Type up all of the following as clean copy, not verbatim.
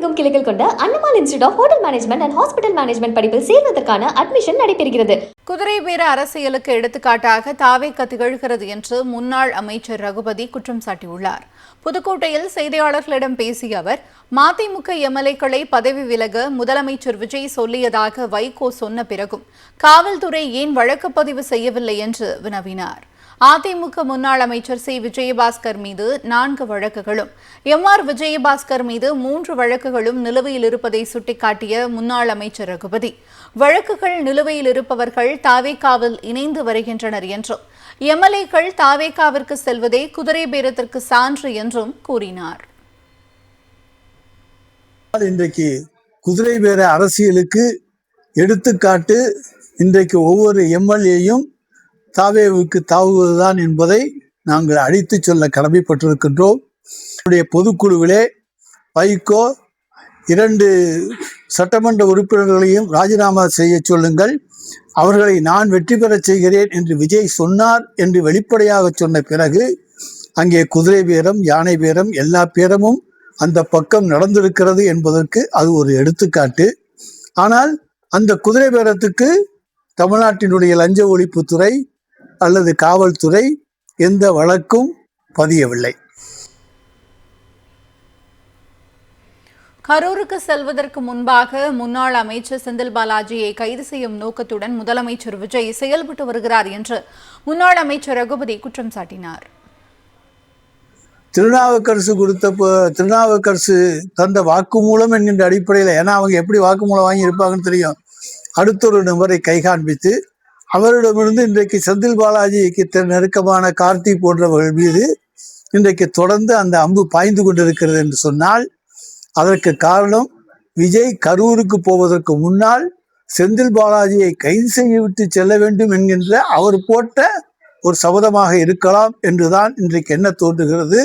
தமிழகமெங்கும் கிளைகள் கொண்ட Annamal institute of hotel management and hospital management படிப்பில் சேர்வதற்கான அட்மிஷன் நடைபெறுகிறது. குதிரை பேர அரசியலுக்கு எடுத்துக்காட்டாக தாவேக திகழ்கிறது என்று முன்னாள் அமைச்சர் ரகுபதி குற்றம் சாட்டியுள்ளார். புதுக்கோட்டையில் செய்தியாளர்களிடம் பேசிய அவர், மதிமுக எம்எல்ஏக்களை பதவி விலக முதலமைச்சர் விஜய் சொல்லியதாக வைகோ சொன்ன பிறகும் காவல்துறை ஏன் வழக்கு பதிவு செய்யவில்லை என்று வினவினார். அதிமுக முன்னாள் அமைச்சர் சி. விஜயபாஸ்கர் மீது 4 வழக்குகளும், எம்.ஆர். விஜயபாஸ்கர் மீது 3 வழக்குகளும் நிலுவையில் இருப்பதை சுட்டிக்காட்டிய முன்னாள் அமைச்சர் ரகுபதி, வழக்குகள் நிலுவையில் இருப்பவர்கள் தாவேகாவில் இணைந்து வருகின்றனர் என்றும், எம்எல்ஏக்கள் தாவேகாவிற்கு செல்வதே குதிரை பேரத்திற்கு சான்று என்றும் கூறினார். இன்றைக்கு குதிரை பேர அரசியலுக்கு எடுத்துக்காட்டு இன்றைக்கு ஒவ்வொரு எம்எல்ஏயும் தாவேவுக்கு தாவுவதுதான் என்பதை நாங்கள் அடித்து சொல்ல கடமைப்பட்டிருக்கின்றோம். பொதுக்குழுவிலே வைகோ 2 சட்டமன்ற உறுப்பினர்களையும் ராஜினாமா செய்ய சொல்லுங்கள், அவர்களை நான் வெற்றி பெறச் செய்கிறேன் என்று விஜய் சொன்னார் என்று வெளிப்படையாக சொன்ன பிறகு அங்கே குதிரை பேரம், யானை பேரம், எல்லா பேரமும் அந்த பக்கம் நடந்திருக்கிறது என்பதற்கு அது ஒரு எடுத்துக்காட்டு. ஆனால் அந்த குதிரை பேரத்துக்கு தமிழ்நாட்டினுடைய லஞ்ச ஒழிப்புத்துறை அல்லது காவல்துறை எந்த வழக்கும் பதியவில்லை. கரூருக்கு செல்வதற்கு முன்பாக முன்னாள் அமைச்சர் செந்தில் பாலாஜியை கைது செய்யும் நோக்கத்துடன் முதலமைச்சர் விஜய் செயல்பட்டு வருகிறார் என்று முன்னாள் அமைச்சர் ரகுபதி குற்றம் சாட்டினார். திருநாவுக்கரசு தந்த வாக்குமூலம் என்கின்ற அடிப்படையில், ஏன்னா அவங்க எப்படி வாக்குமூலம் வாங்கி இருப்பாங்கன்னு தெரியும், அடுத்த ஒரு நபரை கை காண்பித்து அவரிடமிருந்து இன்றைக்கு செந்தில் பாலாஜிக்கு நெருக்கமான கார்த்தி போன்றவர்கள் மீது இன்றைக்கு தொடர்ந்து அந்த அம்பு பாய்ந்து கொண்டிருக்கிறது என்று சொன்னால், அதற்கு காரணம் விஜய் கரூருக்கு போவதற்கு முன்னால் செந்தில் பாலாஜியை கைது செய்துவிட்டு செல்ல வேண்டும் என்கின்ற அவர் போட்ட ஒரு சபதமாக இருக்கலாம் என்றுதான் இன்றைக்கு என்ன தோன்றுகிறது.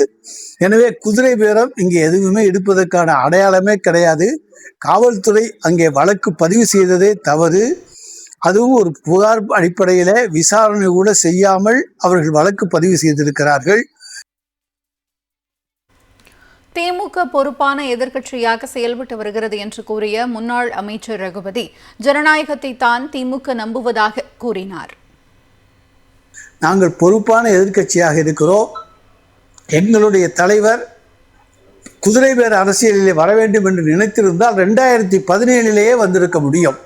எனவே குதிரை பேரம் இங்கே எதுவுமே எடுப்பதற்கான அடையாளமே கிடையாது. காவல்துறை அங்கே வழக்கு பதிவு செய்ததே தவறு. அதுவும் ஒரு புகார் அடிப்படையில் விசாரணை கூட செய்யாமல் அவர்கள் வழக்கு பதிவு செய்திருக்கிறார்கள். திமுக பொறுப்பான எதிர்க்கட்சியாக செயல்பட்டு வருகிறது என்று கூறிய முன்னாள் அமைச்சர் ரகுபதி, ஜனநாயகத்தை தான் திமுக நம்புவதாக கூறினார். நாங்கள் பொறுப்பான எதிர்க்கட்சியாக இருக்கிறோம். எங்களுடைய தலைவர் குதிரை பேர அரசியலிலே வர வேண்டும் என்று நினைத்திருந்தால் 2017 வந்திருக்க முடியும்.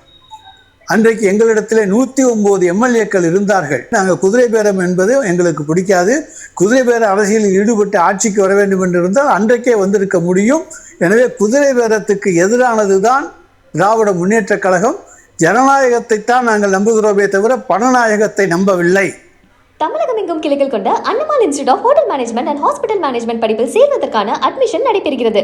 அன்றைக்கு எங்களிடத்தில் 109 எம்எல்ஏக்கள் இருந்தார்கள். நாங்கள் குதிரை பேரம் என்பது எங்களுக்கு பிடிக்காது. குதிரை பேர அரசியலில் ஈடுபட்டு ஆட்சிக்கு வர வேண்டும் என்று இருந்தால் அன்றைக்கே வந்திருக்க முடியும். எனவே குதிரை பேரத்துக்கு எதிரானது தான் திராவிட முன்னேற்ற கழகம். ஜனநாயகத்தை தான் நாங்கள் நம்புகிறோமே தவிர பணநாயகத்தை நம்பவில்லை. தமிழகமெங்கும் கிளைகள் கொண்ட Annamal institute of hotel management and hospital management படிப்பில் சேர்வதற்கான அட்மிஷன் நடைபெறுகிறது.